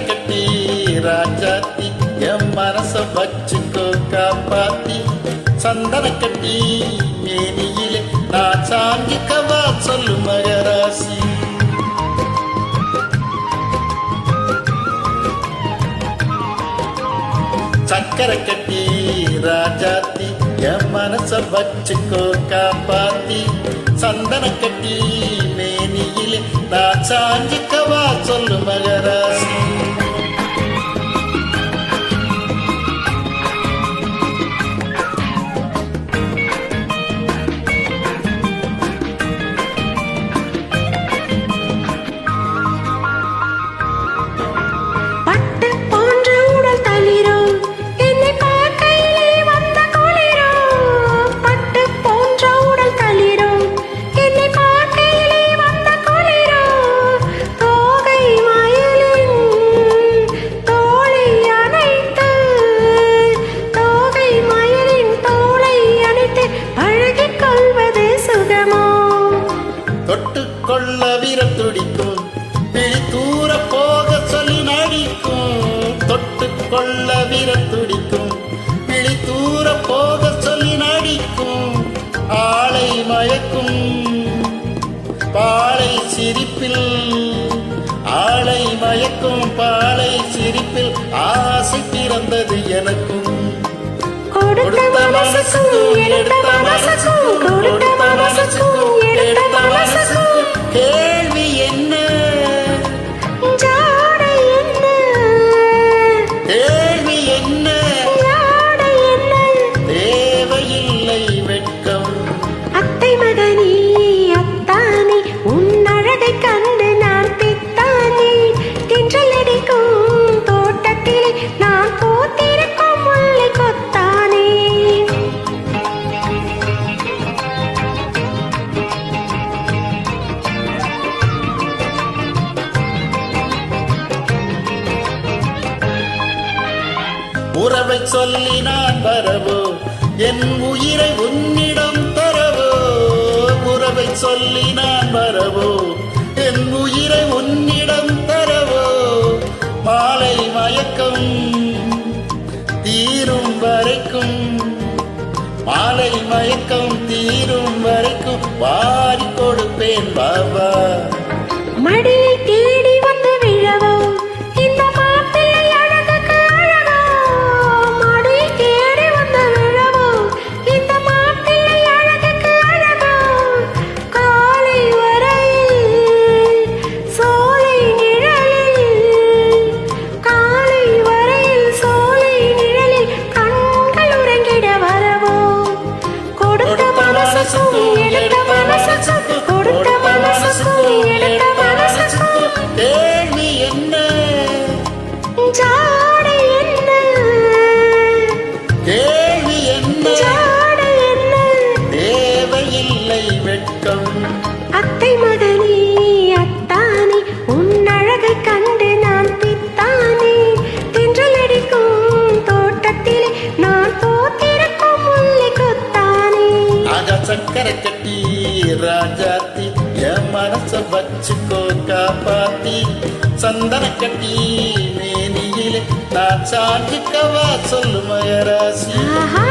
கட்டி ராஜாத்தி என் மனச வச்சுக்கோ காப்பாத்தி சந்தன கட்டி மேனியிலே நான் சாங்கிக்கவா சொல்லு மகராசி. சக்கரை கட்டி ராஜாத்தி என் மனச வச்சுக்கோ காப்பாத்தி சந்தன கட்டி மேனியிலே நான் சாங்கிக்கவா சொல்லு மகராசி. தொட்டுக்கொள்ள வீரம் துடிக்கும் விழி தூர போக சொல்லி நடிக்கும். தொட்டுக்கொள்ள வீரம் துடிக்கும் விழி தூர போக சொல்லி நடிக்கும். ஆளை மயக்கும் பாலை சிரிப்பில் ஆளை மயக்கும் பாலை சிரிப்பில் ஆசை பிறந்தது எனக்கும். கொடுத்த மனசுக்கும் எடுத்த மனசுக்கும் கொடுத்த மனசுக்கும் எடுத்த மனசுக்கும் கேள்வி என்ன ஜாடை என்ன கேள்வி என்ன ஜாடை என்ன தேவையில்லை வெட்கம். அத்தை மகனே அத்தானே உன் அழகை கண்டு நான் பித்தானே தென்றல் அடிக்கும் தோட்டத்திலே நான் போத்திருக்கும் முல்லை கொத்தானே. உறவை சொல்லி நான் வரவோ என் உயிரை உன்னிடம் தரவோ. உறவை சொல்லி நான் வரவோ என் உயிரை உன்னிடம் தரவோ. மாலை மயக்கம் தீரும் வரைக்கும் மாலை மயக்கம் தீரும் வரைக்கும் வாரி கொடுப்பேன் பாபா. மடியை தேடி வந்து விழவோ இந்த மாப்பிள்ளை அழகுக்கு அழகோ. மடியை தேடி வந்து விழவோ இந்த மாப்பிள்ளை அழகுக்கு அழகோ. காலை வரையில் சோலை நிழலில் காலை வரையில் சோலை நிழலில் கண்கள் உறங்கிட வரவோ. கொடுத்த மனசுக்கும் எடுத்த மனசுக்கும் கொடுத்த மனசுக்கும் எடுத்த மனசுக்கும் கேள்வி என்ன ஜாடை என்ன கேள்வி என்ன ஜாடை என்ன தேவையில்லை வெட்கம். அத்தை மகனே அத்தானே உன் அழகை கண்டு நான் பித்தானே தென்றல் அடிக்கும் தோட்டத்திலே நான் போத்திருக்கும் முல்லை கொத்தானே. ஆக சக்கரை கட்டி ராஜாத்தி என் மனச வச்சுக்கோ காப்பாத்தி சந்தன கட்டி மேனியிலே நான் சாஞ்சிக்கவா சொல்லு மகராசி. ஆஹா